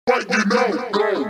What you know, go.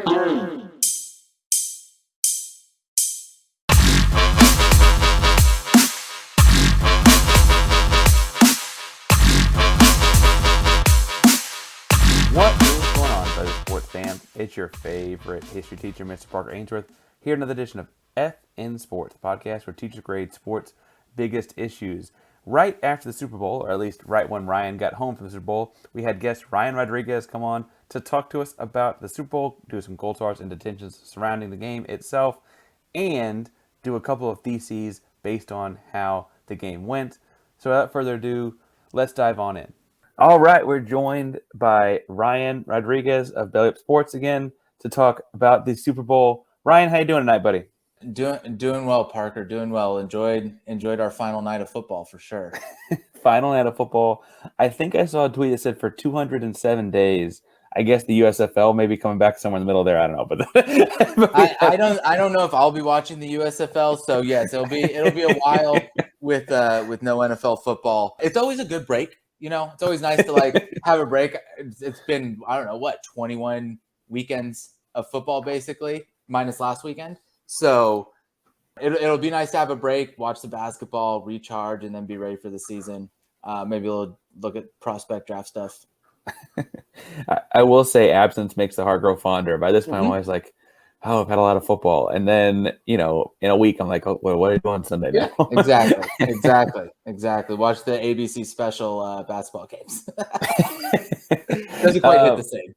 What is going on, fellow sports fans? It's your favorite history teacher, Mr. Parker Ainsworth, here in another edition of F in Sports, the podcast where teachers grade sports' biggest issues. Right after the Super Bowl, or at least right when Ryan got home from the Super Bowl, we had guest Ryan Rodriguez come on to talk to us about the Super Bowl, do some gold stars and detentions surrounding the game itself, and do a couple of theses based on how the game went. So without further ado, let's dive on in. All right, we're joined by Ryan Rodriguez of Belly Up Sports again to talk about the Super Bowl. Ryan, how you doing tonight, buddy? Doing well, Parker. Doing well. Enjoyed our final night of football for sure. Final night of football. I think I saw a tweet that said for 207 days. I guess the USFL may be coming back somewhere in the middle there. I don't know, but I don't know if I'll be watching the USFL. So yes, it'll be a while with no NFL football. It's always a good break. You know, it's always nice to have a break. It's been, I don't know, 21 weekends of football basically, minus last weekend. So it'll be nice to have a break, watch the basketball, recharge, and then be ready for the season. Maybe we'll look at prospect draft stuff. I will say absence makes the heart grow fonder. By this point, I'm always like, oh, I've had a lot of football. And then, in a week, I'm like, oh, what are you doing Sunday now? Exactly. Watch the ABC special basketball games. Doesn't quite hit the same.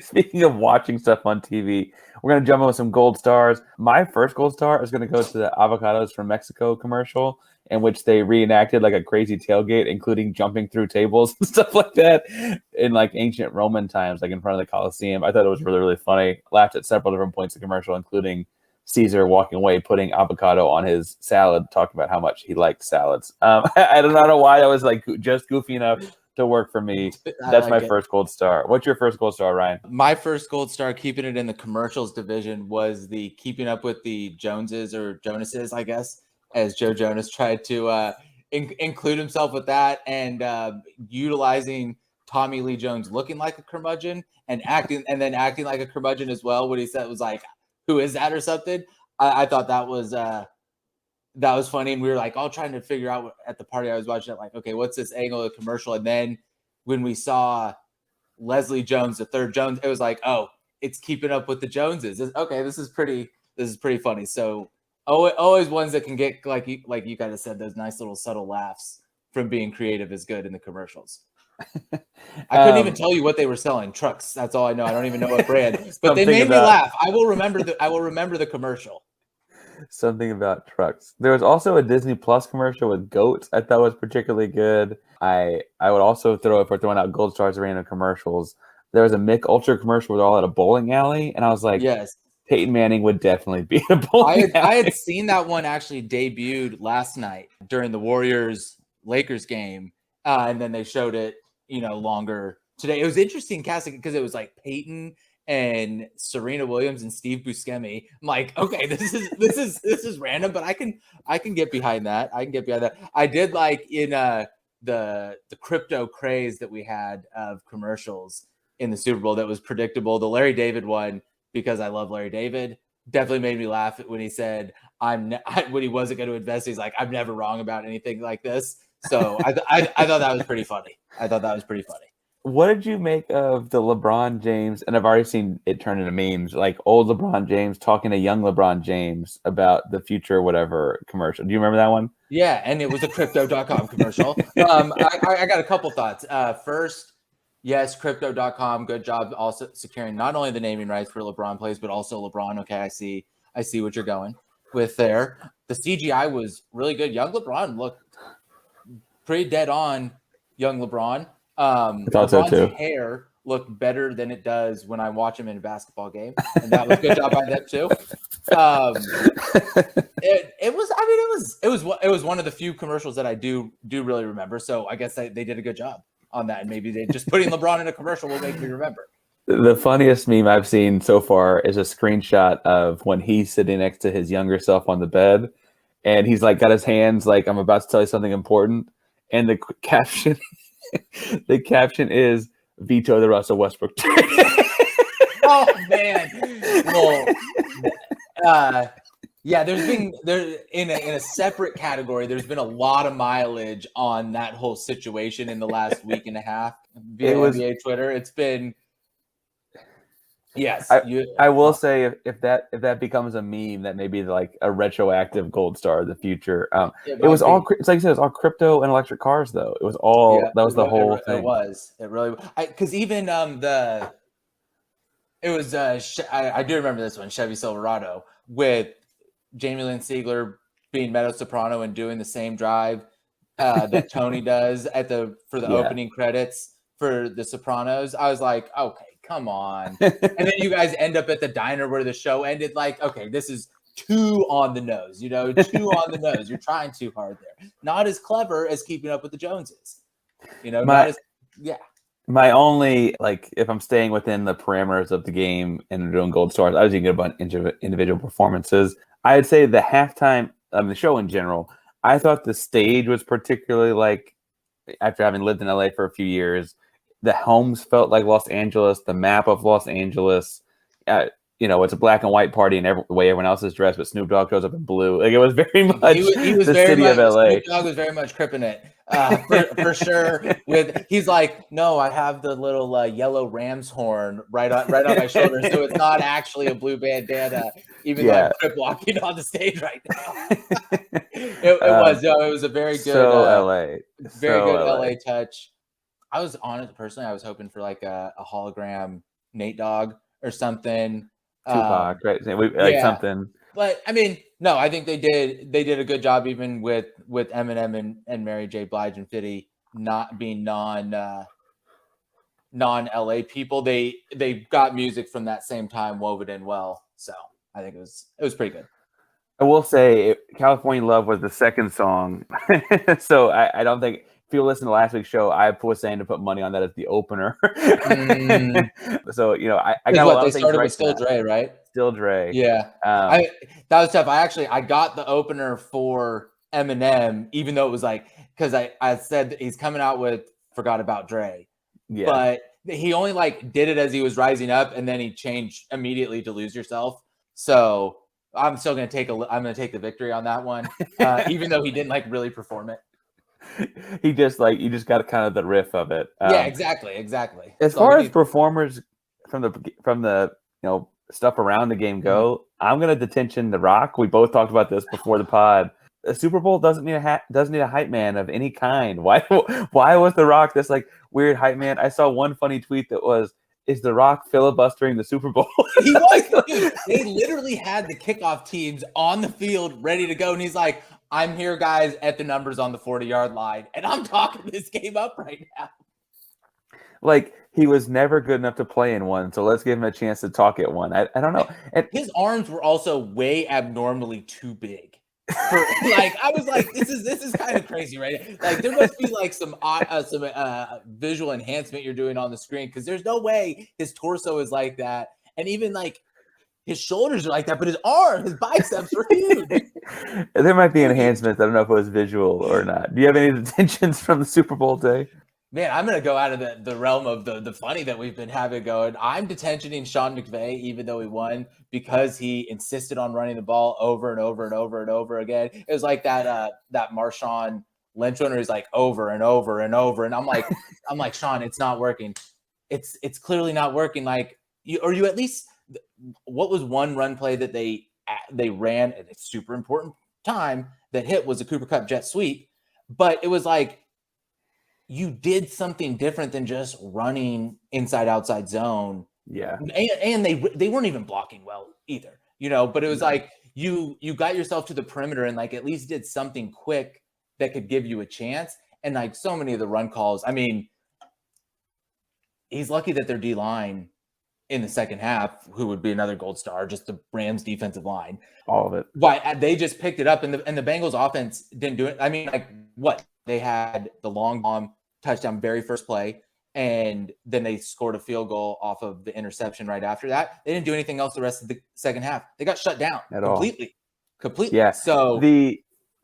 Speaking of watching stuff on TV, we're going to jump in with some gold stars. My first gold star is going to go to the Avocados from Mexico commercial, in which they reenacted a crazy tailgate, including jumping through tables and stuff like that in ancient Roman times, in front of the Colosseum. I thought it was really, really funny. Laughed at several different points of the commercial, including Caesar walking away, putting avocado on his salad, talking about how much he liked salads. I don't know why that was just goofy enough to work for me. That's my first gold star. What's your first gold star, Ryan? My first gold star, keeping it in the commercials division, was the keeping up with the Joneses or Jonases, I guess, as Joe Jonas tried to include himself with that, and utilizing Tommy Lee Jones looking like a curmudgeon and acting like a curmudgeon as well. What he said was "Who is that?" or something. I thought that was funny, and we were all trying to figure out at the party I was watching it, okay, what's this angle of the commercial? And then when we saw Leslie Jones, the third Jones, it was oh, it's keeping up with the Joneses. Okay, this is pretty funny. So always ones that can get like you kind of said, those nice little subtle laughs from being creative is good in the commercials. I couldn't even tell you what they were selling. Trucks. That's all I know. I don't even know what brand, but they made me laugh. I will remember the commercial. Something about trucks. There was also a Disney Plus commercial with goats I thought was particularly good. I would also throw, if we're throwing out gold stars random commercials, there was a Mick Ultra commercial where they're all at a bowling alley, and I was like, yes, Peyton Manning would definitely be a bowling alley. I had seen that one actually debuted last night during the Warriors-Lakers game, and then they showed it, longer today. It was interesting casting because it was Peyton and Serena Williams and Steve Buscemi. I'm like, okay, this is random, but I can get behind that. I did in the crypto craze that we had of commercials in the Super Bowl that was predictable. The Larry David one, because I love Larry David, definitely made me laugh when he said when he wasn't going to invest. He's like, I'm never wrong about anything like this. So I thought that was pretty funny. What did you make of the LeBron James, and I've already seen it turn into memes, old LeBron James talking to young LeBron James about the future or whatever commercial? Do you remember that one? Yeah, and it was a Crypto.com commercial. I got a couple thoughts. First, yes, Crypto.com, good job also securing not only the naming rights for LeBron plays, but also LeBron. Okay, I see what you're going with there. The CGI was really good. Young LeBron looked pretty dead on. Young LeBron. I thought so too. Hair looked better than it does when I watch him in a basketball game, and that was good job by them too. It was one of the few commercials that I do really remember. So I guess they did a good job on that, and maybe they just putting LeBron in a commercial will make me remember. The funniest meme I've seen so far is a screenshot of when he's sitting next to his younger self on the bed, and he's got his hands I'm about to tell you something important, and the caption. The caption is, veto the Russell Westbrook trade. Oh man. Well, yeah, there's been in a separate category. There's been a lot of mileage on that whole situation in the last week and a half via NBA Twitter. It's been yes. I will say if that becomes a meme, that may be like a retroactive gold star of the future. It was all it's like you said, it was all crypto and electric cars though. It was all that was the whole thing. It was. It really because even I do remember this one, Chevy Silverado with Jamie Lynn Siegler being mezzo soprano and doing the same drive that Tony does for the opening credits for The Sopranos. I was like, okay, come on. And then you guys end up at the diner where the show ended. Like, okay, this is too on the nose, too on the nose. You're trying too hard there. Not as clever as Keeping Up with the Joneses. My only, like, if I'm staying within the parameters of the game and doing gold stars, I was thinking about individual performances. I'd say the halftime, the show in general, I thought the stage was particularly, like, after having lived in LA for a few years, the homes felt like Los Angeles, the map of Los Angeles. It's a black and white party and the way everyone else is dressed, but Snoop Dogg shows up in blue. Like, it was very much he was the very city much, of LA. Snoop Dogg was very much cripping it. For sure. He's like, no, I have the little yellow ram's horn right on my shoulder, so it's not actually a blue bandana, even though I'm crip walking on the stage right now. It was a very good LA touch. I was on it personally. I was hoping for like a hologram Nate Dogg or something. Tupac, right? Something. But I mean, no, I think they did a good job even with Eminem and Mary J. Blige and Fitty not being non LA people. They got music from that same time woven in well. So I think it was pretty good. I will say California Love was the second song. So I don't think if you listen to last week's show, I was saying to put money on that as the opener. So, I got a lot of things started right. With Still Dre, right? Still Dre. Yeah. That was tough. I got the opener for Eminem, even though it was like, because I said that he's coming out with Forgot About Dre. Yeah. But he only like did it as he was rising up, and then he changed immediately to Lose Yourself. So I'm still going to take the victory on that one, even though he didn't like really perform it. He just you just got kind of the riff of it. Yeah, exactly. As far as performers from the stuff around the game go, I'm gonna detention The Rock. We both talked about this before the pod. The Super Bowl doesn't need a hype man of any kind. Why was The Rock this like weird hype man? I saw one funny tweet that was, "Is The Rock filibustering the Super Bowl?" He was. Dude, they literally had the kickoff teams on the field ready to go, and he's like, I'm here, guys, at the numbers on the 40-yard line, and I'm talking this game up right now. Like, he was never good enough to play in one, so let's give him a chance to talk at one. I don't know. And his arms were also way abnormally too big. I was like, this is kind of crazy, right? Like, there must be like some visual enhancement you're doing on the screen, because there's no way his torso is like that, and even like his shoulders are like that, but his biceps are huge. There might be enhancements. I don't know if it was visual or not. Do you have any detentions from the Super Bowl day? Man, I'm going to go out of the realm of the funny that we've been having going. I'm detentioning Sean McVay, even though he won, because he insisted on running the ball over and over and over and over again. It was like that Marshawn Lynch one where he's like over and over and over. And I'm like, Sean, it's not working. It's clearly not working. Like, you at least, what was one run play that they ran at a super important time that hit was a Cooper Kupp jet sweep, but it was like you did something different than just running outside zone. Yeah. And they weren't even blocking well either, but it was like you got yourself to the perimeter and like at least did something quick that could give you a chance. And like so many of the run calls, I mean, he's lucky that their D-line in the second half, who would be another gold star, just the Rams defensive line. All of it. But they just picked it up, and the Bengals offense didn't do it. I mean, like, what? They had the long bomb touchdown very first play, and then they scored a field goal off of the interception right after that. They didn't do anything else the rest of the second half. They got shut down completely. Yeah. So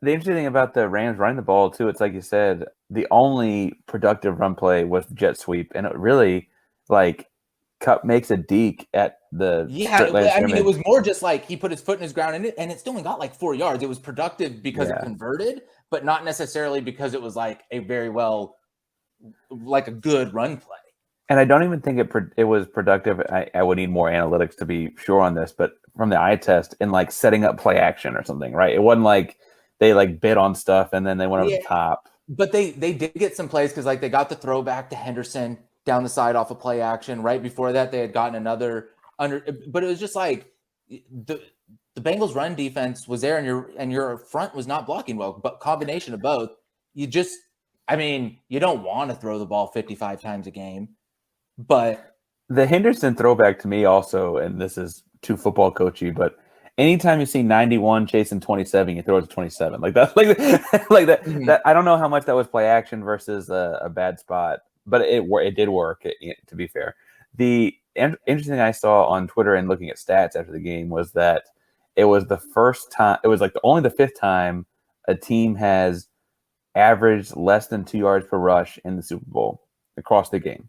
The interesting thing about the Rams running the ball too, it's like you said, the only productive run play was the jet sweep, and it really like Cup makes a deke at the Yeah, line of I mean, it scrimmage. was more just like he put his foot in his ground and it still only got like 4 yards. It was productive because it Yeah, converted, but not necessarily because it was like a very well, like a good run play. and I don't even think it was productive. I would need more analytics to be sure on this, but from the eye test in like setting up play action or something, right? It wasn't like they like bid on stuff and then they went over Yeah, the top. but they did get some plays because like they got the throwback to Henderson down the side off of play action. Right before that, they had gotten another under, but it was just like the Bengals run defense was there and your front was not blocking well, but combination of both, you just I mean, you don't want to throw the ball 55 times a game, but The Henderson throwback to me also, and this is too football coachy, but anytime you see 91 chasing 27, you throw it to 27. Like that, like that. Mhm. That I don't know how much that was play action versus a bad spot, but it did work. To be fair, the interesting thing I saw on Twitter and looking at stats after the game was that it was the first time. It was like only the fifth time a team has averaged less than 2 yards per rush in the Super Bowl across the game.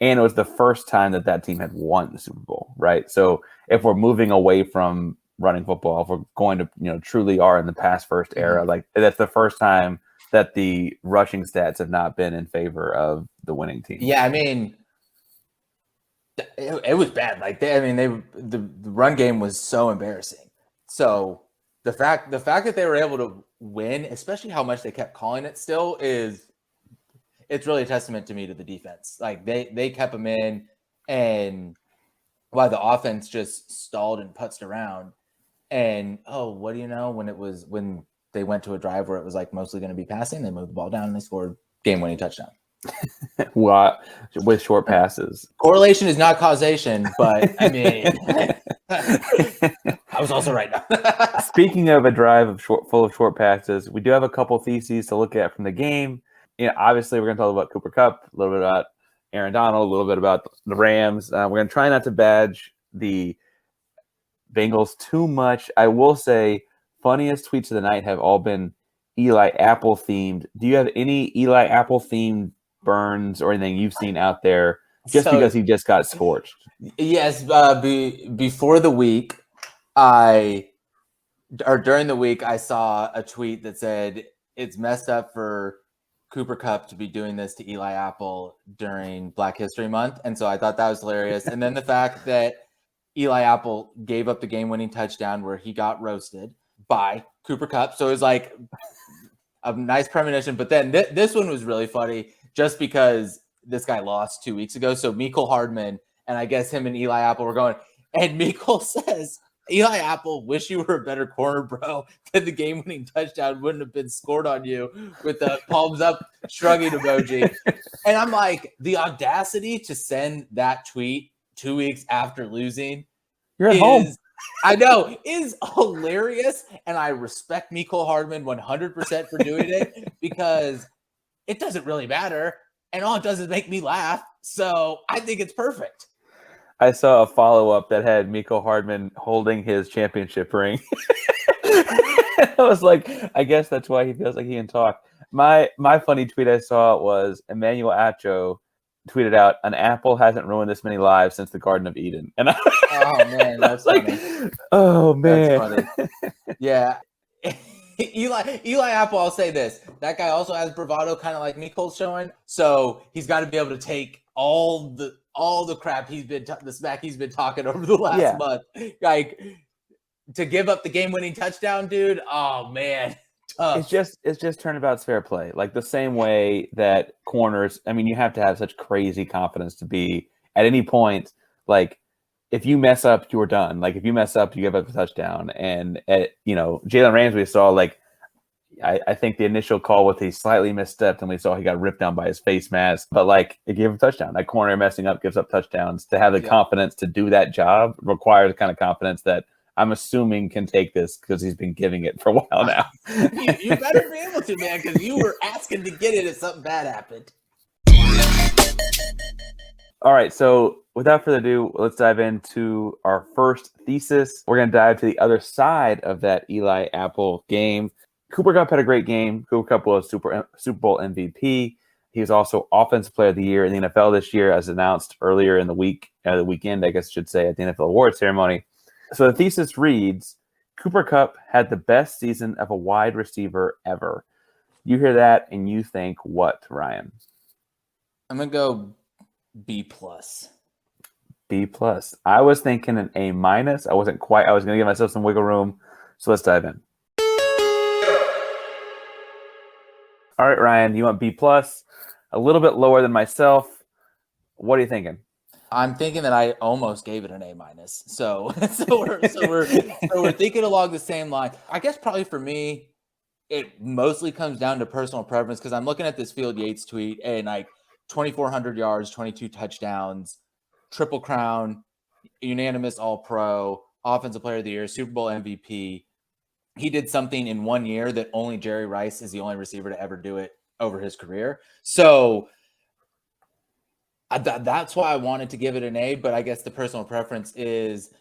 And it was the first time that team had won the Super Bowl, right? So if we're moving away from running football, if we're going to, truly are in the pass first era, Mhm. like that's the first time that the rushing stats have not been in favor of the winning team. Yeah, I mean, it was bad. Like the run game was so embarrassing. So the fact that they were able to win, especially how much they kept calling it, still is it's really a testament to me to the defense. Like they kept them in, and while the offense just stalled and putzed around. And what do you know? When they went to a drive where it was like mostly going to be passing, they moved the ball down and they scored game-winning touchdown. With short passes. Correlation is not causation, but I mean, I was also right now. Speaking of a drive full of short passes, we do have a couple theses to look at from the game. Obviously, we're going to talk about Cooper Kupp, a little bit about Aaron Donald, a little bit about the Rams. We're going to try not to badge the Bengals too much. I will say, funniest tweets of the night have all been Eli Apple themed. Do you have any Eli Apple themed burns or anything you've seen out there just because he just got scorched? Yes, before the week, during the week, I saw a tweet that said it's messed up for Cooper Kupp to be doing this to Eli Apple during Black History Month. And so I thought that was hilarious. And then the fact that Eli Apple gave up the game-winning touchdown where he got roasted by Cooper Kupp. So it was like a nice premonition. But then this one was really funny just because this guy lost 2 weeks ago. So Mecole Hardman, and I guess him and Eli Apple were going, and Mecole says, Eli Apple, wish you were a better corner, bro. That the game-winning touchdown wouldn't have been scored on you with the palms up shrugging emoji. And I'm like, the audacity to send that tweet 2 weeks after losing You're at home. I know, is hilarious. And I respect Mecole Hardman 100% for doing it because it doesn't really matter. And all it does is make me laugh. So I think it's perfect. I saw a follow-up that had Mecole Hardman holding his championship ring. I was like, I guess that's why he feels like he can talk. My funny tweet I saw was Emmanuel Acho tweeted out, "An apple hasn't ruined this many lives since the Garden of Eden." And Oh man, that's like, funny. oh man, That's funny. Yeah. Eli Apple, I'll say this. That guy also has bravado, kind of like Mecole's showing. So he's got to be able to take all the crap the smack he's been talking over the last month. Like to give up the game-winning touchdown, dude. Oh man. Tough. It's just turnabout's fair play. Like the same way that corners, I mean, you have to have such crazy confidence to be at any point, like if you mess up, you're done. Like if you mess up, you give up a touchdown. And Jalen Ramsey saw like I think the initial call with he slightly misstepped and we saw he got ripped down by his face mask, but like it gave him a touchdown. That corner messing up gives up touchdowns. To have the confidence to do that job requires the kind of confidence that I'm assuming can take this because he's been giving it for a while now. You better be able to, man, because you were asking to get it if something bad happened. All right, so without further ado, let's dive into our first thesis. We're going to dive to the other side of that Eli Apple game. Cooper Kupp had a great game. Cooper Kupp was Super Bowl MVP. He was also Offensive Player of the Year in the NFL this year, as announced earlier in the weekend, I guess I should say, at the NFL Awards ceremony. So the thesis reads, Cooper Kupp had the best season of a wide receiver ever. You hear that and you think what, Ryan? I'm going to go B+. B+. I was thinking an A-. I wasn't quite. I was going to give myself some wiggle room. So let's dive in. All right, Ryan, you want B+, a little bit lower than myself. What are you thinking? I'm thinking that I almost gave it an A-. So we're thinking along the same line. I guess probably for me, it mostly comes down to personal preference because I'm looking at this Field Yates tweet and like 2,400 yards, 22 touchdowns, Triple Crown, unanimous All-Pro, Offensive Player of the Year, Super Bowl MVP. He did something in 1 year that only Jerry Rice is the only receiver to ever do it over his career. So that's why I wanted to give it an A, but I guess the personal preference is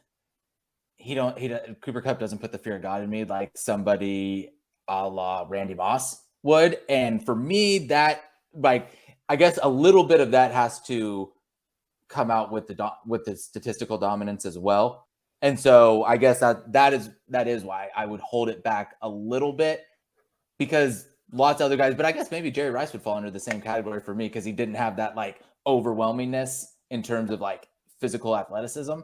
Cooper Kupp doesn't put the fear of God in me like somebody a la Randy Moss would. And for me, that I guess a little bit of that has to come out with the statistical dominance as well. And so I guess that is why I would hold it back a little bit, because lots of other guys, but I guess maybe Jerry Rice would fall under the same category for me because he didn't have that like overwhelmingness in terms of like physical athleticism.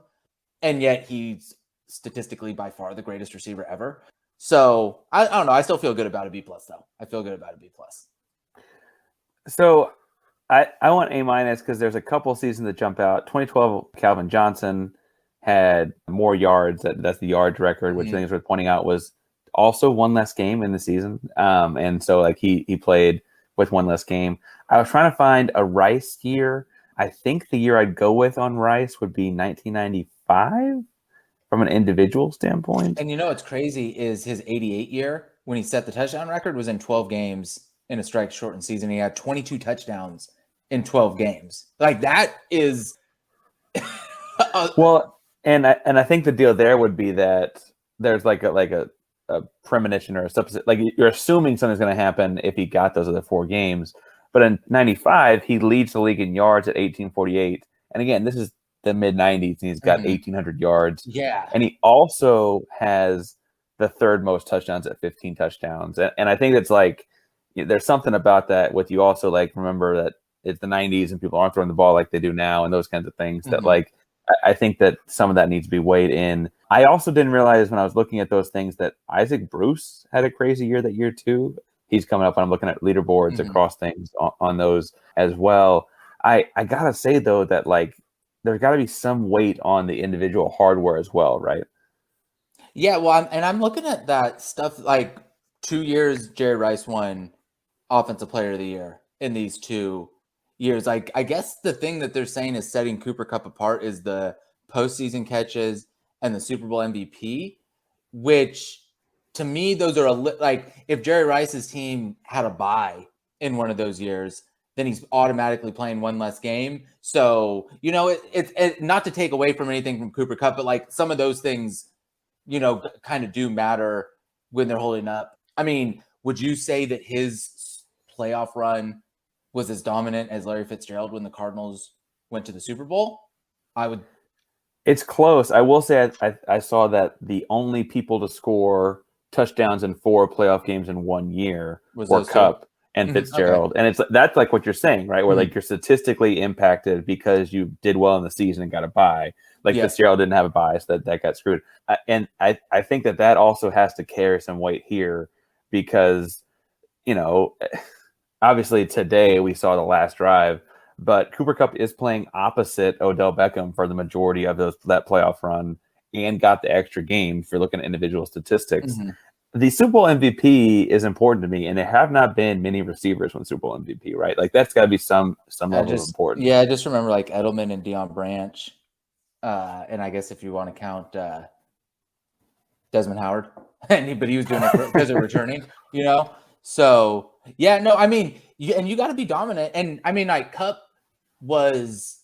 And yet he's statistically by far the greatest receiver ever. So I don't know. I still feel good about a B+ though. I feel good about a B+. So I want A- because there's a couple seasons that jump out. 2012, Calvin Johnson had more yards. That's the yards record, which I think is worth pointing out was also one less game in the season. And so like he played with one less game. I was trying to find a Rice year. I think the year I'd go with on Rice would be 1995 from an individual standpoint. And you know what's crazy is his 88 year when he set the touchdown record was in 12 games in a strike shortened season. He had 22 touchdowns in 12 games. Like that is well, and I think the deal there would be that there's like a premonition or a supposition, like you're assuming something's going to happen if he got those other 4 games. But in 95, he leads the league in yards at 1848. And again, this is the mid 90s, and he's got 1,800 yards. Yeah. And he also has the third most touchdowns at 15 touchdowns. And I think it's like, there's something about that with you also like, remember that it's the 90s and people aren't throwing the ball like they do now and those kinds of things that like, I think that some of that needs to be weighed in. I also didn't realize when I was looking at those things that Isaac Bruce had a crazy year that year too. He's coming up when I'm looking at leaderboards across things on those as well. I gotta say though that like there's got to be some weight on the individual hardware as well, right? Yeah, well, I'm looking at that stuff. Like 2 years, Jerry Rice won Offensive Player of the Year in these 2 years. Like I guess the thing that they're saying is setting Cooper Kupp apart is the postseason catches and the Super Bowl MVP, which to me those are like if Jerry Rice's team had a bye in one of those years, then he's automatically playing one less game. So, you know, it's not to take away from anything from Cooper Kupp, but like some of those things, you know, kind of do matter when they're holding up. I mean, would you say that his playoff run was as dominant as Larry Fitzgerald when the Cardinals went to the Super Bowl? I would. It's close. I will say I saw that the only people to score touchdowns in 4 playoff games in 1 year were Kupp and Fitzgerald. Okay. And that's like what you're saying, right? Where like you're statistically impacted because you did well in the season and got a bye. Like Fitzgerald didn't have a bye, so that got screwed. And I think that also has to carry some weight here because, you know, obviously today we saw the last drive, but Cooper Kupp is playing opposite Odell Beckham for the majority of that playoff run and got the extra game for looking at individual statistics. The Super Bowl MVP is important to me, and there have not been many receivers win Super Bowl MVP, right? Like that's got to be some level of importance. Yeah, I just remember like Edelman and Deion Branch, and I guess if you want to count Desmond Howard, but he was doing it because of returning, you know. So yeah, no, I mean, you got to be dominant, and I mean, like Kupp was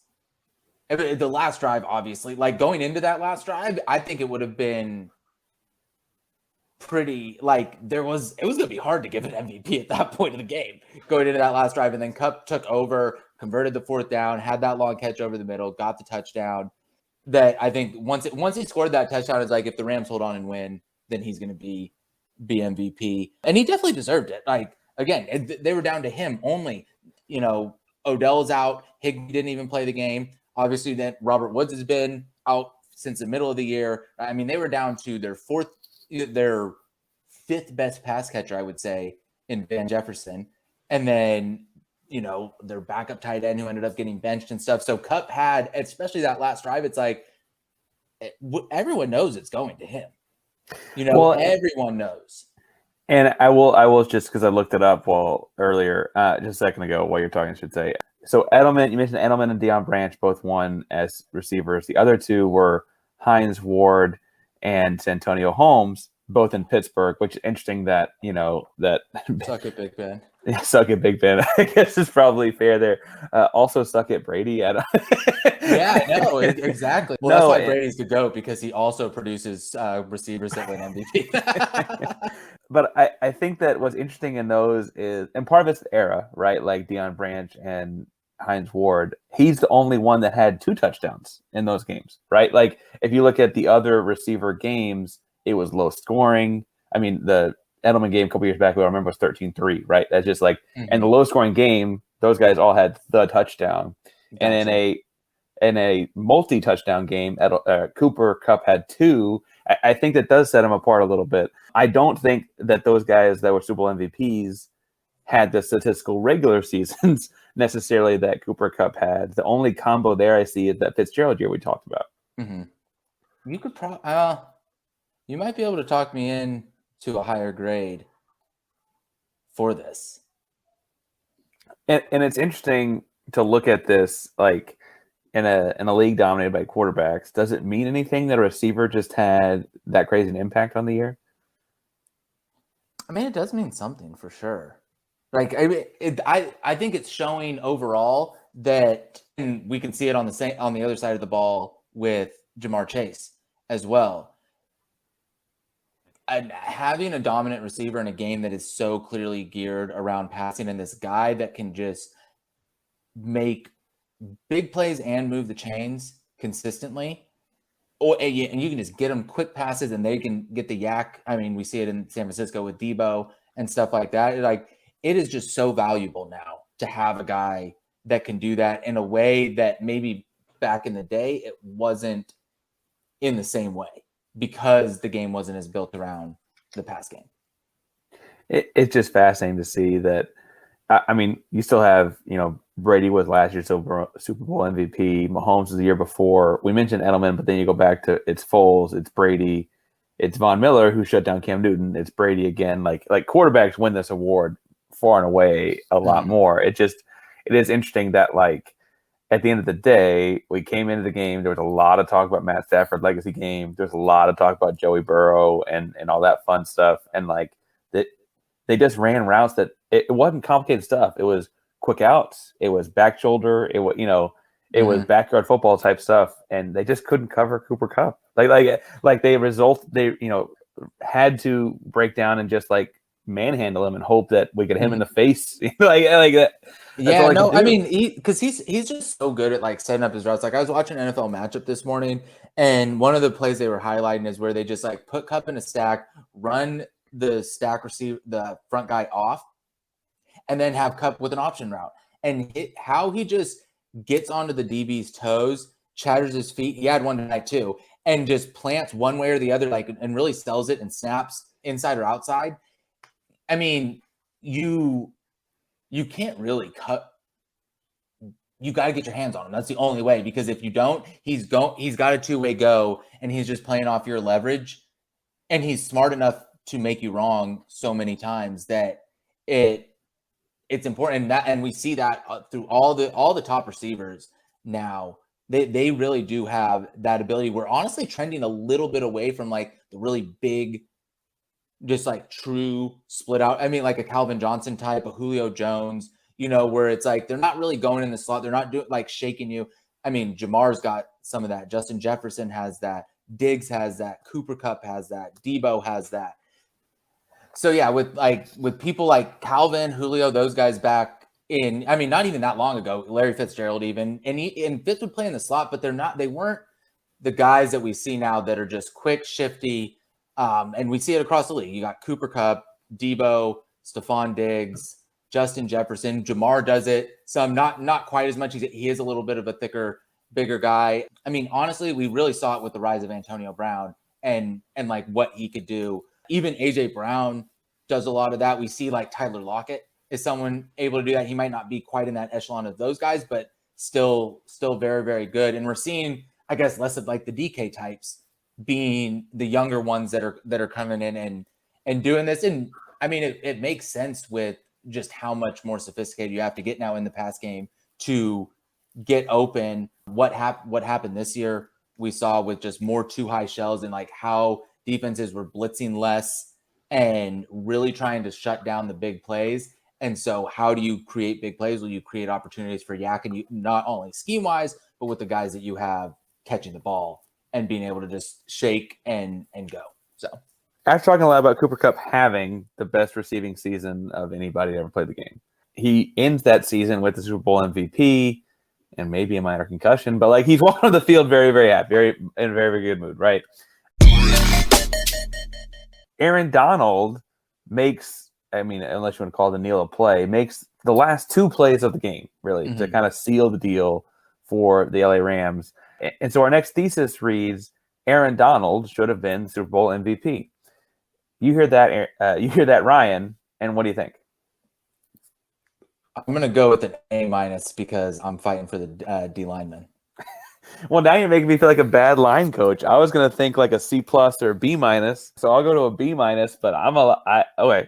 the last drive, obviously. Like going into that last drive, I think it would have been pretty like it was going to be hard to give an MVP at that point of the game going into that last drive. And then Kupp took over, converted the 4th down, had that long catch over the middle, got the touchdown. That I think once he scored that touchdown, it's like if the Rams hold on and win, then he's going to be MVP. And he definitely deserved it. Like, again, they were down to him only. Odell's out. Higbee didn't even play the game. Obviously, that Robert Woods has been out since the middle of the year. I mean, they were down to their 5th best pass catcher, I would say, in Van Jefferson. And then, their backup tight end who ended up getting benched and stuff. So Kupp had, especially that last drive, it's like everyone knows it's going to him. Everyone knows. And I will just because I looked it up earlier, just a second ago while you're talking, I should say. So Edelman, you mentioned Edelman and Deion Branch both won as receivers. The other two were Hines Ward and Santonio Holmes, both in Pittsburgh, which is interesting that, that Suck it, Big Ben. Yeah, suck it, Big Ben. I guess it's probably fair there. Also suck it, Brady. Yeah, no, exactly. Well, that's why Brady's the GOAT, because he also produces receivers that win MVP. But I think that what's interesting in those is, and part of it's the era, right? Like Deion Branch and Hines Ward, he's the only one that had 2 touchdowns in those games, right? Like if you look at the other receiver games, it was low scoring. I mean, the Edelman game a couple years back, I remember, was 13-3, right? That's just like, and the low scoring game, those guys all had the touchdown. Gotcha. And in a multi-touchdown game, Cooper Kupp had 2. I think that does set them apart a little bit. I don't think that those guys that were Super Bowl MVPs had the statistical regular seasons necessarily that Cooper Kupp had. The only combo there I see is that Fitzgerald year we talked about. Mm-hmm. You could you might be able to talk me in to a higher grade for this. And it's interesting to look at this, like in a league dominated by quarterbacks. Does it mean anything that a receiver just had that crazy an impact on the year? I mean, it does mean something for sure. Like, I think it's showing overall that, and we can see it on the other side of the ball with Jamar Chase as well. And having a dominant receiver in a game that is so clearly geared around passing, and this guy that can just make big plays and move the chains consistently, and you can just get them quick passes and they can get the yak. I mean, we see it in San Francisco with Debo and stuff like that. It is just so valuable now to have a guy that can do that in a way that maybe back in the day it wasn't in the same way, because the game wasn't as built around the pass game. It's just fascinating to see that. I mean, you still have, Brady was last year's Super Bowl MVP. Mahomes was the year before. We mentioned Edelman, but then you go back to it's Foles, it's Brady, it's Von Miller who shut down Cam Newton. It's Brady again. Like quarterbacks win this award far and away a lot more. It is interesting that, like, at the end of the day, we came into the game. There was a lot of talk about Matt Stafford legacy game. There's a lot of talk about Joey Burrow and all that fun stuff. And like that, they just ran routes that it wasn't complicated stuff. It was quick outs. It was back shoulder. It was, it was backyard football type stuff. And they just couldn't cover Cooper Kupp. They had to break down and just like manhandle him and hope that we could hit him in the face. like that. Yeah, no, I mean, because he's just so good at like setting up his routes. Like I was watching NFL Matchup this morning, and one of the plays they were highlighting is where they just like put Kupp in a stack, run the stack receive the front guy off, and then have Kupp with an option route. And how he just gets onto the DB's toes, chatters his feet. He had one tonight too, and just plants one way or the other, like, and really sells it and snaps inside or outside. I mean, you can't really cut. You got to get your hands on him. That's the only way, because if you don't, he's got a two-way go, and he's just playing off your leverage, and he's smart enough to make you wrong so many times that it's important. And we see that through all the top receivers now. They really do have that ability. We're honestly trending a little bit away from like the really big, just like true split out. I mean, like a Calvin Johnson type, a Julio Jones, where it's like they're not really going in the slot. They're not doing like shaking you. I mean, Jamar's got some of that. Justin Jefferson has that. Diggs has that. Cooper Kupp has that. Debo has that. So yeah, with people like Calvin, Julio, those guys back in, I mean, not even that long ago, Larry Fitzgerald even, and Fitz would play in the slot, but they weren't the guys that we see now that are just quick, shifty, and we see it across the league. You got Cooper Kupp, Debo, Stephon Diggs, Justin Jefferson. Jamar does it. Some not quite as much. He is a little bit of a thicker, bigger guy. I mean, honestly, we really saw it with the rise of Antonio Brown and like what he could do. Even AJ Brown does a lot of that. We see like Tyler Lockett is someone able to do that. He might not be quite in that echelon of those guys, but still very, very good. And we're seeing, I guess, less of like the DK types being the younger ones that are coming in and doing this. And I mean, it makes sense with just how much more sophisticated you have to get now in the pass game to get open. What happened this year, we saw with just more too high shells and like how defenses were blitzing less and really trying to shut down the big plays. And so how do you create big plays? Well, you create opportunities for Yak, and you not only scheme wise, but with the guys that you have catching the ball and being able to just shake and go. So After talking a lot about Cooper Kupp having the best receiving season of anybody to ever played the game, he ends that season with the Super Bowl MVP and maybe a minor concussion, but like he's walking on the field very, very happy, very in a very, very good mood, right? Aaron Donald makes, I mean, unless you want to call the kneel a play, makes the last two plays of the game, really, to kind of seal the deal for the LA Rams. And so our next thesis reads, Aaron Donald should have been Super Bowl MVP. You hear that, Ryan, and what do you think? I'm going to go with an A- because I'm fighting for the D lineman. Well, now you're making me feel like a bad line coach. I was going to think like a C+ or a B-, so I'll go to a B-, but all right.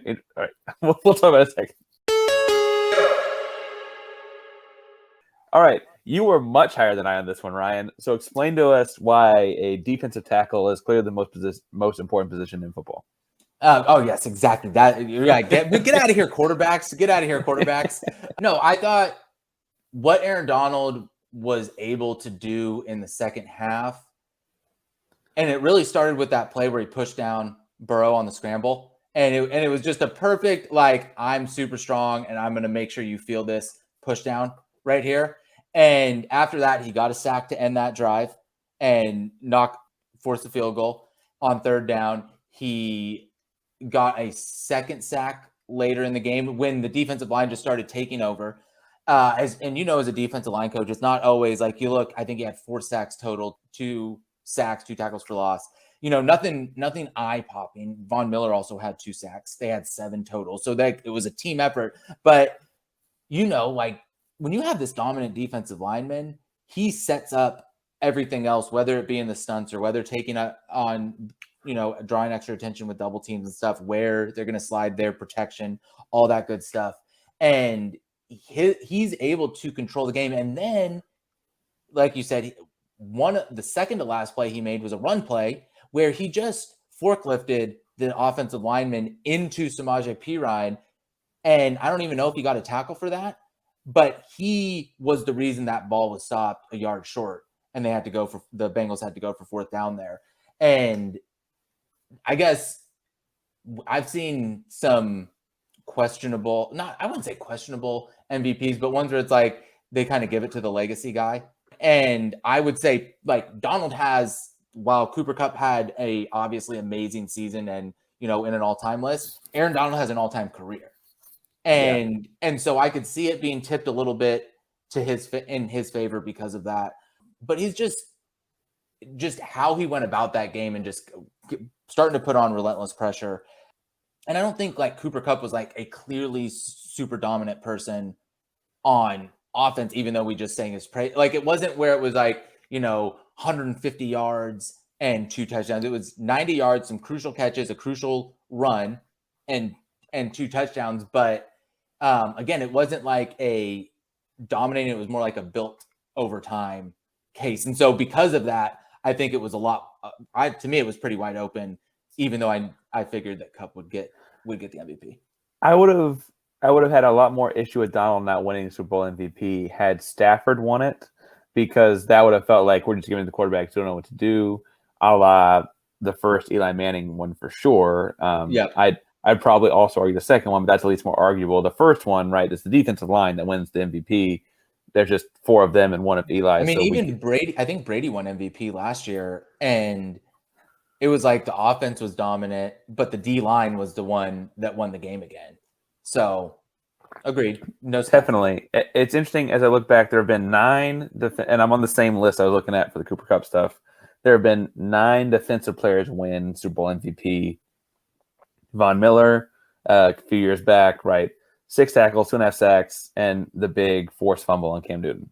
We'll talk about it in a second. All right. You were much higher than I on this one, Ryan. So explain to us why a defensive tackle is clearly the most important position in football. Oh yes, exactly. That get out of here, quarterbacks. Get out of here, quarterbacks. No, I thought what Aaron Donald was able to do in the second half, and it really started with that play where he pushed down Burrow on the scramble, and it was just a perfect like I'm super strong and I'm going to make sure you feel this push down right here. And after that, he got a sack to end that drive and force the field goal on third down. He got a second sack later in the game when the defensive line just started taking over. As a defensive line coach, it's not always like you look. I think he had 4 sacks total, 2 sacks, 2 tackles for loss. Nothing eye popping. Von Miller also had 2 sacks. They had 7 total, so that it was a team effort. But like when you have this dominant defensive lineman, he sets up everything else, whether it be in the stunts or whether taking on drawing extra attention with double teams and stuff, where they're going to slide their protection, all that good stuff. And he's able to control the game. And then, like you said, the second to last play he made was a run play where he just forklifted the offensive lineman into Samaje Perine. And I don't even know if he got a tackle for that, but he was the reason that ball was stopped a yard short. And the Bengals had to go for 4th down there. And I guess I've seen some I wouldn't say questionable MVPs, but ones where it's like they kind of give it to the legacy guy. And I would say like Donald has, while Cooper Kupp had a obviously amazing season and, in an all-time list, Aaron Donald has an all-time career. And so I could see it being tipped a little bit in his favor because of that. But he's just how he went about that game and just starting to put on relentless pressure. And I don't think like Cooper Kupp was like a clearly super dominant person on offense, even though we just sang his praise. Like it wasn't where it was like, 150 yards and 2 touchdowns. It was 90 yards, some crucial catches, a crucial run, and 2 touchdowns. But again, it wasn't like a dominating. It was more like a built overtime case. And so because of that, I think it was a lot. To me, it was pretty wide open, even though I figured that Kupp would get the MVP. I would have had a lot more issue with Donald not winning the Super Bowl MVP had Stafford won it, because that would have felt like we're just giving the quarterbacks who don't know what to do, a la the first Eli Manning one for sure. I'd probably also argue the second one, but that's at least more arguable. The first one, right, is the defensive line that wins the MVP. There's just 4 of them and 1 of Eli. I mean, even Brady, I think Brady won MVP last year, and it was like the offense was dominant, but the D line was the one that won the game again. So, agreed. No, definitely. It's interesting as I look back. There have been 9, and I'm on the same list I was looking at for the Cooper Cup stuff. There have been 9 defensive players win Super Bowl MVP. Von Miller, a few years back, right? 6 tackles, 2.5 sacks, and the big forced fumble on Cam Newton,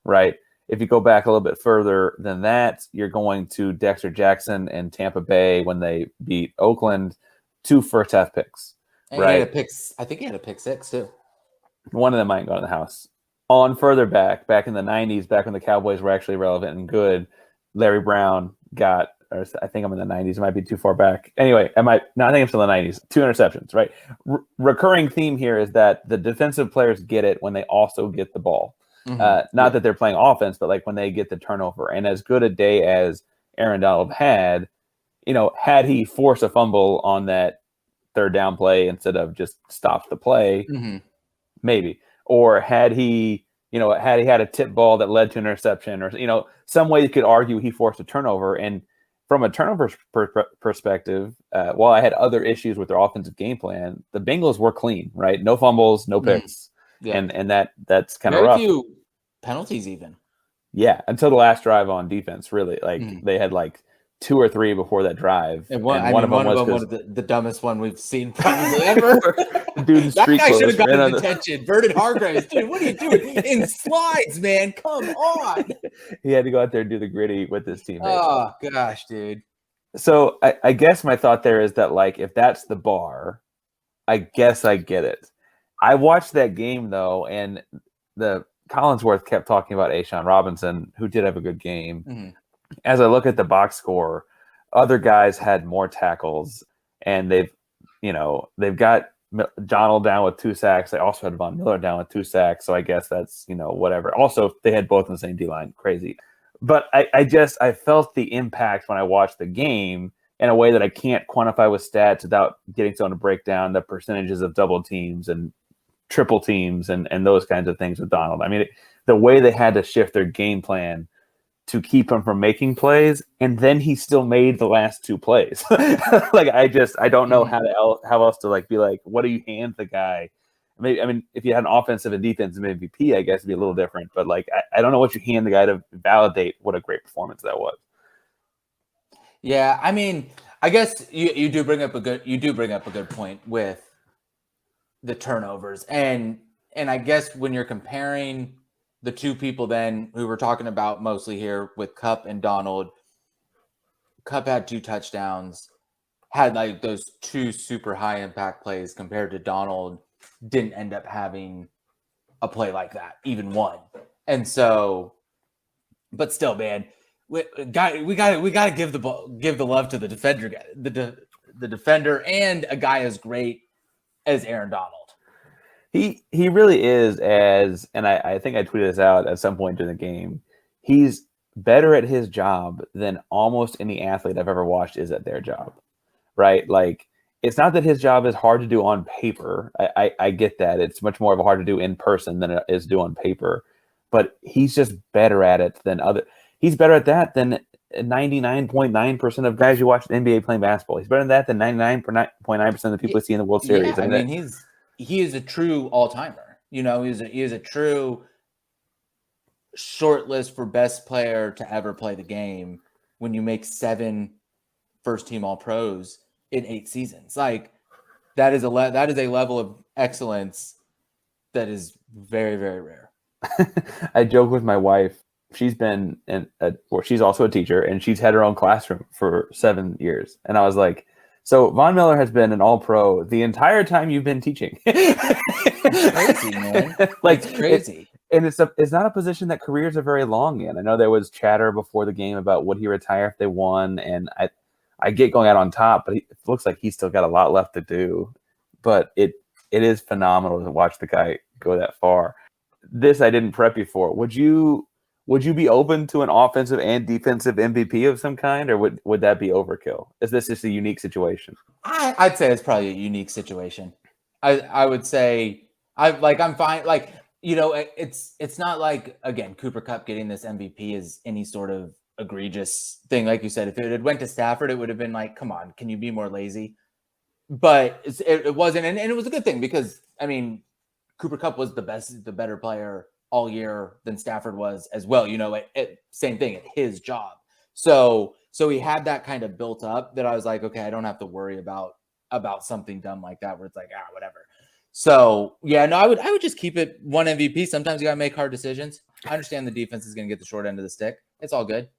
right? If you go back a little bit further than that, you're going to Dexter Jackson and Tampa Bay when they beat Oakland, 2 first-half picks, and right? I think he had a pick 6 too. One of them might go in the house. On further back in the 90s, back when the Cowboys were actually relevant and good, Larry Brown got, or I think I'm in the 90s. It might be too far back. Anyway, I think I'm still in the 90s. 2 interceptions, right? Recurring theme here is that the defensive players get it when they also get the ball. Not that they're playing offense, but like when they get the turnover. And as good a day as Aaron Donald had, had he forced a fumble on that 3rd down play instead of just stopped the play, maybe. Or had he had a tip ball that led to an interception, or some way you could argue he forced a turnover. And from a turnover perspective, while I had other issues with their offensive game plan, the Bengals were clean, right? No fumbles, no picks, and that's kind of rough. Very few penalties, even. Yeah, until the last drive on defense, really. They had 2 or 3 before that drive, and one of them was the dumbest one we've seen probably ever. Dude, that guy should have gotten attention. Vernon Hargraves, dude, what are you doing in slides, man? Come on. He had to go out there and do the gritty with his teammates. Oh gosh, dude. So I guess my thought there is that if that's the bar, I guess I get it. I watched that game though, and the Collinsworth kept talking about A'Shawn Robinson, who did have a good game. As I look at the box score, other guys had more tackles, and they've got Donald down with 2 sacks. They also had Von Miller down with 2 sacks. So I guess that's, whatever. Also, they had both in the same D-line. Crazy. But I felt the impact when I watched the game in a way that I can't quantify with stats without getting someone to break down the percentages of double teams and triple teams and those kinds of things with Donald. I mean, the way they had to shift their game plan to keep him from making plays, and then he still made the last 2 plays. I don't know how else to be what do you hand the guy? Maybe, I mean, if you had an offensive and defensive MVP, I guess it'd be a little different. But I don't know what you hand the guy to validate what a great performance that was. Yeah, I mean, I guess you do bring up a good point with the turnovers, and I guess when you're comparing the 2 people then who we're talking about mostly here with Kupp and Donald, Kupp had 2 touchdowns, had those 2 super high impact plays compared to Donald didn't end up having a play like that, even one. And so, but still, man, we got to give the love to the defender, the defender, and a guy as great as Aaron Donald. He really is, and I think I tweeted this out at some point during the game. He's better at his job than almost any athlete I've ever watched is at their job, right? It's not that his job is hard to do on paper. I get that. It's much more of a hard to do in person than it is to do on paper. But he's just better at it than he's better at that than 99.9% of guys you watch the NBA playing basketball. He's better at that than 99.9% of the people you see in the World Series. Yeah, I mean he is a true all-timer. He is a true shortlist for best player to ever play the game when you make 7 first-team All-Pros in 8 seasons. That is a level of excellence that is very, very rare. I joke with my wife. She's been she's also a teacher, and she's had her own classroom for 7 years. And I was like, so Von Miller has been an All-Pro the entire time you've been teaching. It's crazy, man. It's crazy. It's not a position that careers are very long in. I know there was chatter before the game about would he retire if they won, and I get going out on top, but it looks like he's still got a lot left to do. But it is phenomenal to watch the guy go that far. This I didn't prep you for. Would you Would you be open to an offensive and defensive MVP of some kind, or would that be overkill? Is this just a unique situation? I'd say it's probably a unique situation. I would say I'm fine. Like, it's not like, again, Cooper Kupp getting this MVP is any sort of egregious thing. Like you said, if it had went to Stafford, it would have been like, come on, can you be more lazy? But it wasn't, and it was a good thing because I mean, Cooper Kupp was the better player all year than Stafford was as well. Same thing at his job. So he had that kind of built up that I was like, okay, I don't have to worry about something dumb like that where it's like, whatever. So yeah, no, I would just keep it one MVP. Sometimes you gotta make hard decisions. I understand the defense is gonna get the short end of the stick. It's all good.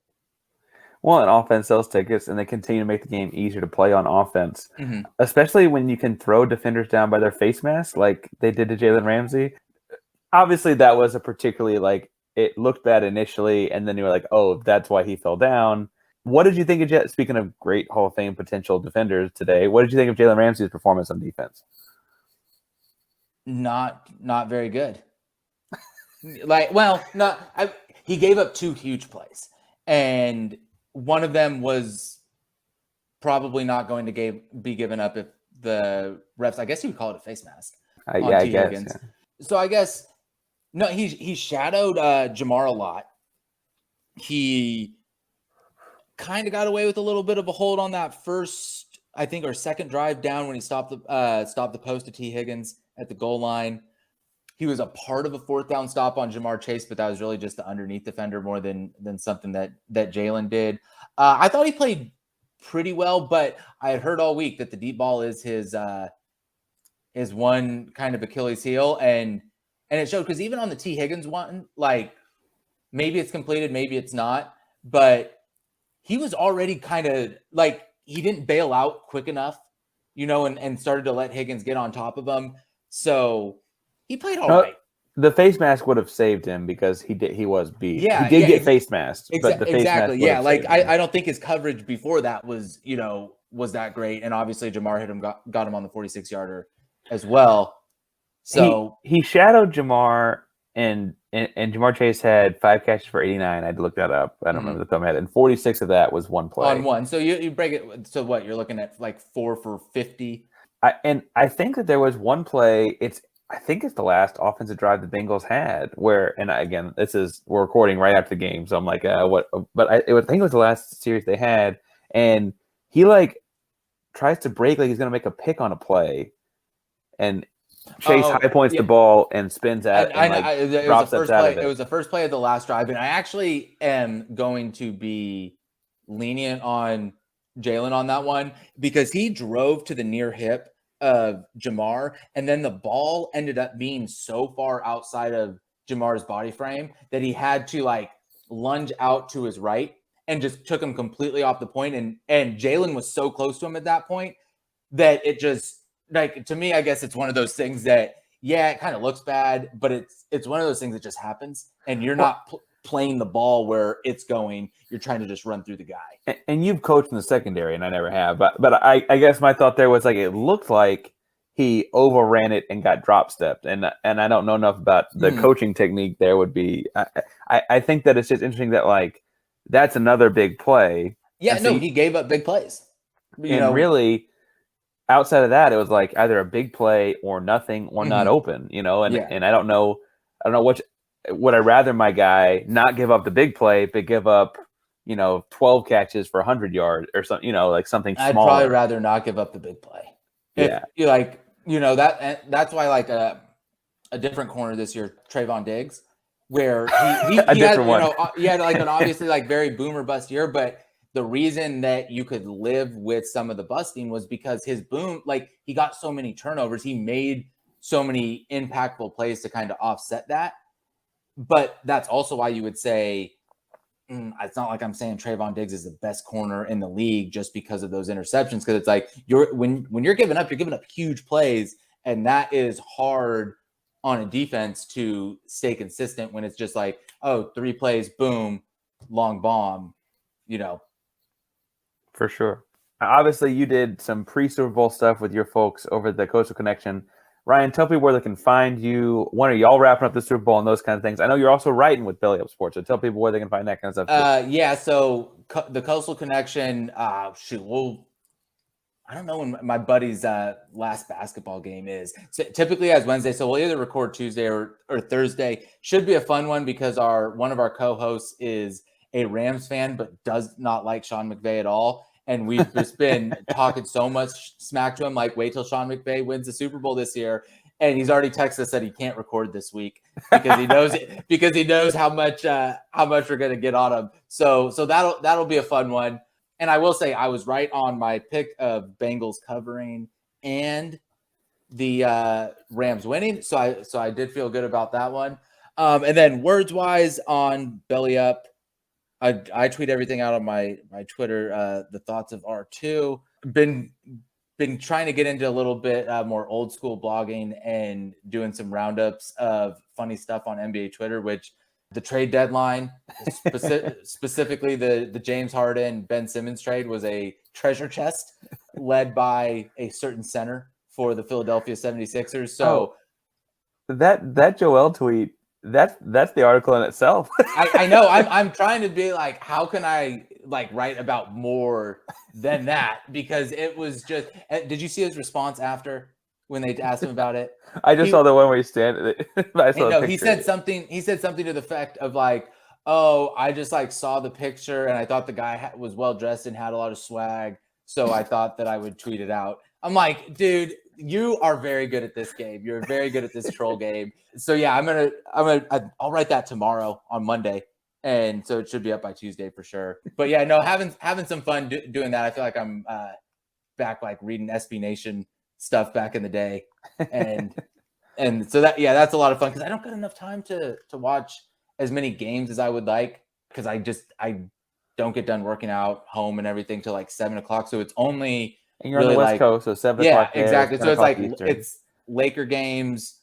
Well, an offense sells tickets, and they continue to make the game easier to play on offense, especially when you can throw defenders down by their face mask like they did to Jalen Ramsey. Obviously, that was a particularly, it looked bad initially, and then you were like, oh, that's why he fell down. What did you think of, speaking of great Hall of Fame potential defenders today, what did you think of Jalen Ramsey's performance on defense? Not very good. He gave up 2 huge plays, and one of them was probably not going to be given up if the refs, I guess you would call it a face mask on T. Higgins. Yeah. So I guess, no, he shadowed Jamar a lot. He kind of got away with a little bit of a hold on that first, I think, or second drive down when he stopped the post to T. Higgins at the goal line. He was a part of a 4th down stop on Jamar Chase, but that was really just the underneath defender more than something that Jalen did. I thought he played pretty well, but I had heard all week that the deep ball is his one kind of Achilles heel, and it showed because even on the T. Higgins one, like maybe it's completed, maybe it's not, but he was already kind of like he didn't bail out quick enough, and started to let Higgins get on top of him. So he played all right. The face mask would have saved him because he was beat. Yeah, he did get face masked, but the face mask would have saved him. I don't think his coverage before that was that great, and obviously Jamar hit him, got him on the 46-yarder as well. So he shadowed Jamar, and Jamar Chase had 5 catches for 89. I had to look that up. I don't remember the top of my head, and 46 of that was one play. On one. So you break it. So what, you're looking at like 4 for 50. I think that there was one play. I think it's the last offensive drive the Bengals had where, and again, we're recording right after the game, so I'm like, what? But I think it was the last series they had, and he tries to break like he's gonna make a pick on a play, and Chase high points the ball and spins out and drops steps out of it. It was the first play of the last drive, and I actually am going to be lenient on Jalen on that one because he drove to the near hip of Jamar, and then the ball ended up being so far outside of Jamar's body frame that he had to lunge out to his right and just took him completely off the point. And Jalen was so close to him at that point that it just, to me, I guess it's one of those things that, yeah, it kind of looks bad, but it's one of those things that just happens, and you're not playing the ball where it's going. You're trying to just run through the guy. And you've coached in the secondary, and I never have. But I guess my thought there was it looked like he overran it and got drop stepped. And I don't know enough about the coaching technique. There would be. I think that it's just interesting that that's another big play. Yeah, no, he gave up big plays. Really, outside of that, it was either a big play or nothing or not open. And I don't know what. Would I rather my guy not give up the big play, but give up, 12 catches for 100 yards or something, something smaller? I'd probably rather not give up the big play. Yeah. That's why a different corner this year, Trayvon Diggs, where he had an obviously very boomer bust year, but the reason that you could live with some of the busting was because his boom, he got so many turnovers, he made so many impactful plays to kind of offset that. But that's also why you would say, it's not like I'm saying Trayvon Diggs is the best corner in the league just because of those interceptions. Because it's when you're giving up huge plays, and that is hard on a defense to stay consistent when it's just 3 plays, boom, long bomb, For sure. Obviously, you did some pre-Super Bowl stuff with your folks over at the Coastal Connection. Ryan, tell people where they can find you. When are y'all wrapping up the Super Bowl and those kind of things? I know you're also writing with Belly Up Sports, so tell people where they can find that kind of stuff too. Yeah, so the Coastal Connection, I don't know when my buddy's last basketball game is. So typically as Wednesday, so we'll either record Tuesday or Thursday. Should be a fun one because one of our co-hosts is a Rams fan but does not like Sean McVay at all. And we've just been talking so much smack to him, like, wait till Sean McVay wins the Super Bowl this year. And he's already texted us that he can't record this week because he knows how much we're gonna get on him. So that'll be a fun one. And I will say I was right on my pick of Bengals covering and the Rams winning. So I did feel good about that one. And then words wise on Belly Up, I tweet everything out on my Twitter. The thoughts of R2. Been trying to get into a little bit more old school blogging and doing some roundups of funny stuff on NBA Twitter, which the trade deadline, specifically the James Harden, Ben Simmons trade, was a treasure chest led by a certain center for the Philadelphia 76ers. So that Joel tweet, that's the article in itself. I know I'm trying to be like, how can I like write about more than that? Because it was just, did you see his response after when they asked him about it? I just saw the one where he standing. He said something to the effect of like, "Oh, I just like saw the picture and I thought the guy was well dressed and had a lot of swag, so I thought that I would tweet it out." I'm like, dude, you are very good at this game. You're very good at this troll game. So yeah, I'll write that tomorrow on Monday, and so it should be up by Tuesday for sure. But yeah, no, having some fun doing that. I feel like I'm back like reading SB Nation stuff back in the day, and so that's a lot of fun because I don't get enough time to watch as many games as I would like because I don't get done working out home and everything till like 7:00. So it's only and you're really on the West Coast, so 7:00. Yeah, exactly. So it's like Eastern. It's Laker games.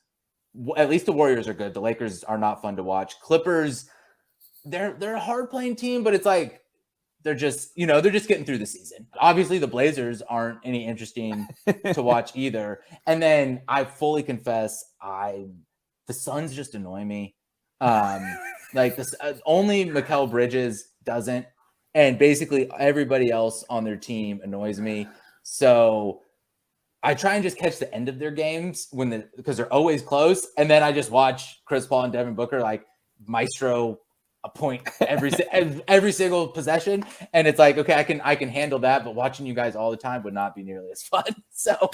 At least the Warriors are good. The Lakers are not fun to watch. Clippers, they're a hard playing team, but it's like they're just getting through the season. Obviously, the Blazers aren't any interesting to watch either. And then I fully confess, the Suns just annoy me. Like this, only Mikal Bridges doesn't, and basically everybody else on their team annoys me. So I try and just catch the end of their games because they're always close, and then I just watch Chris Paul and Devin Booker like maestro a point every single possession, and it's like, okay, I can handle that, but watching you guys all the time would not be nearly as fun. So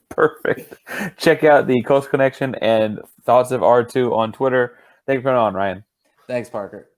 perfect. Check out the Coast Connection and Thoughts of R2 on Twitter. Thanks for coming on, Ryan. Thanks, Parker.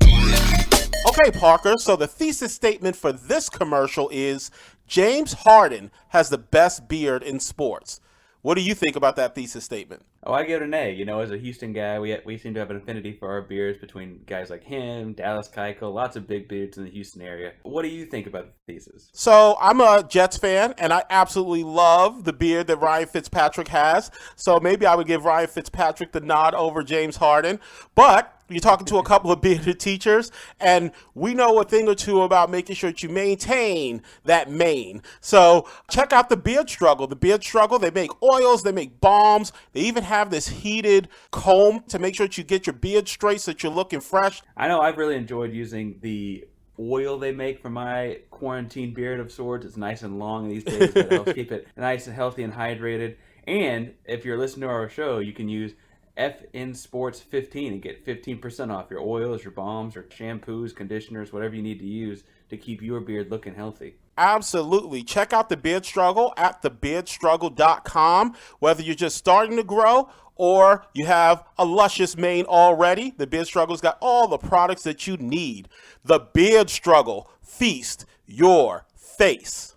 Okay, Parker, so the thesis statement for this commercial is James Harden has the best beard in sports. What do you think about that thesis statement? Oh, I give it an A. You know, as a Houston guy, we seem to have an affinity for our beards between guys like him, Dallas Keuchel, lots of big beards in the Houston area. What do you think about the thesis? So I'm a Jets fan, and I absolutely love the beard that Ryan Fitzpatrick has. So maybe I would give Ryan Fitzpatrick the nod over James Harden. But you're talking to a couple of bearded teachers, and we know a thing or two about making sure that you maintain that mane. So check out the Beard Struggle. The Beard Struggle, they make oils, they make balms, they even have this heated comb to make sure that you get your beard straight so that you're looking fresh. I know I've really enjoyed using the oil they make for my quarantine beard of sorts. It's nice and long these days, but it helps keep it nice and healthy and hydrated. And if you're listening to our show, you can use FN Sports 15 and get 15% off your oils, your balms, your shampoos, conditioners, whatever you need to use to keep your beard looking healthy. Absolutely. Check out the Beard Struggle at thebeardstruggle.com. Whether you're just starting to grow or you have a luscious mane already, the Beard Struggle's got all the products that you need. The Beard Struggle. Feast your face.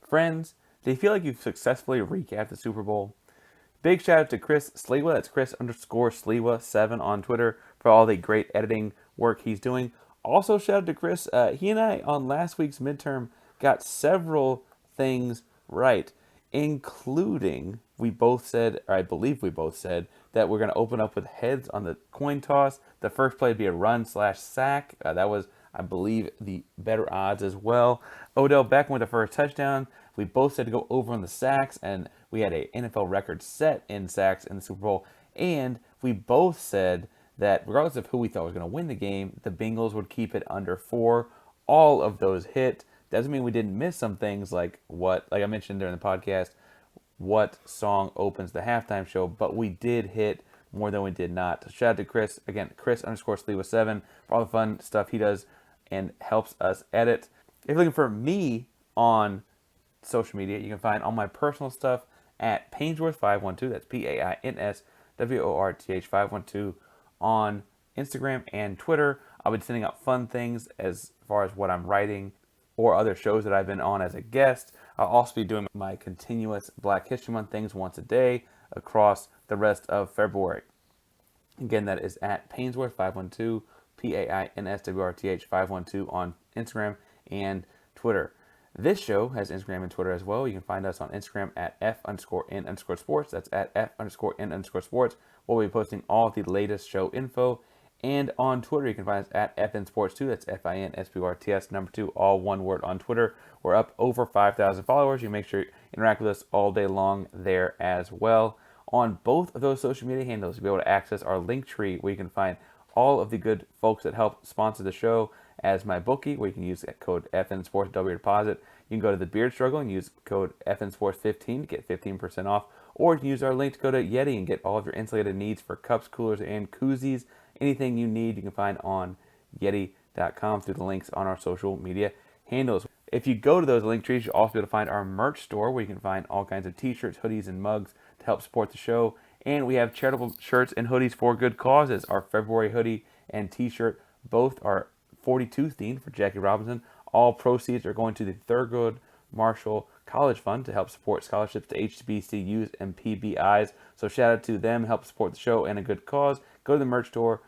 Friends, do you feel like you've successfully recapped the Super Bowl? Big shout out to Chris Sliwa, that's Chris_Sliwa7 on Twitter, for all the great editing work he's doing. Also shout out to Chris, he and I on last week's midterm got several things right, including we both said, or I believe we both said, that we're going to open up with heads on the coin toss. The first play would be a run/sack. That was, I believe, the better odds as well. Odell Beckham with the first touchdown. We both said to go over on the sacks, and we had a NFL record set in sacks in the Super Bowl. And we both said that regardless of who we thought was going to win the game, the Bengals would keep it under 4. All of those hit. Doesn't mean we didn't miss some things like I mentioned during the podcast, what song opens the halftime show, but we did hit more than we did not. So shout out to Chris. Again, Chris_Sleeva7 for all the fun stuff he does and helps us edit. If you're looking for me on social media, you can find all my personal stuff at Painsworth512. That's PAINSWORTH512 on Instagram and Twitter. I'll be sending out fun things as far as what I'm writing or other shows that I've been on as a guest. I'll also be doing my continuous Black History Month things once a day across the rest of February. Again, that is at Painsworth512, PAINSWORTH512 on Instagram and Twitter. This show has Instagram and Twitter as well. You can find us on Instagram at F_N_sports. That's at F_N_sports. We'll be posting all of the latest show info. And on Twitter, you can find us at FNSports2. That's FINSPORTS2, all one word on Twitter. We're up over 5,000 followers. You make sure you interact with us all day long there as well. On both of those social media handles, you'll be able to access our link tree where you can find all of the good folks that help sponsor the show as my bookie, where you can use code FNSports double your deposit. You can go to the Beard Struggle and use code FNSports15 to get 15% off. Or you can use our link to go to Yeti and get all of your insulated needs for cups, coolers, and koozies. Anything you need, you can find on Yeti.com through the links on our social media handles. If you go to those link trees, you'll also be able to find our merch store where you can find all kinds of t-shirts, hoodies, and mugs to help support the show. And we have charitable shirts and hoodies for good causes. Our February hoodie and t-shirt both are 42 themed for Jackie Robinson. All proceeds are going to the Thurgood Marshall College Fund to help support scholarships to HBCUs and PBIs. So shout out to them, help support the show and a good cause. Go to the merch store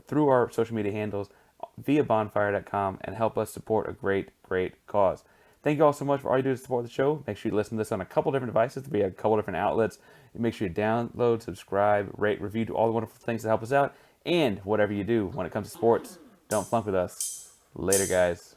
through our social media handles via bonfire.com and help us support a great cause. Thank you all so much for all you do to support the show. Make sure you listen to this on a couple different devices. We have a couple different outlets. Make sure you download, subscribe, rate, review, do all the wonderful things that help us out. And whatever you do when it comes to sports, don't flunk with us. Later, guys.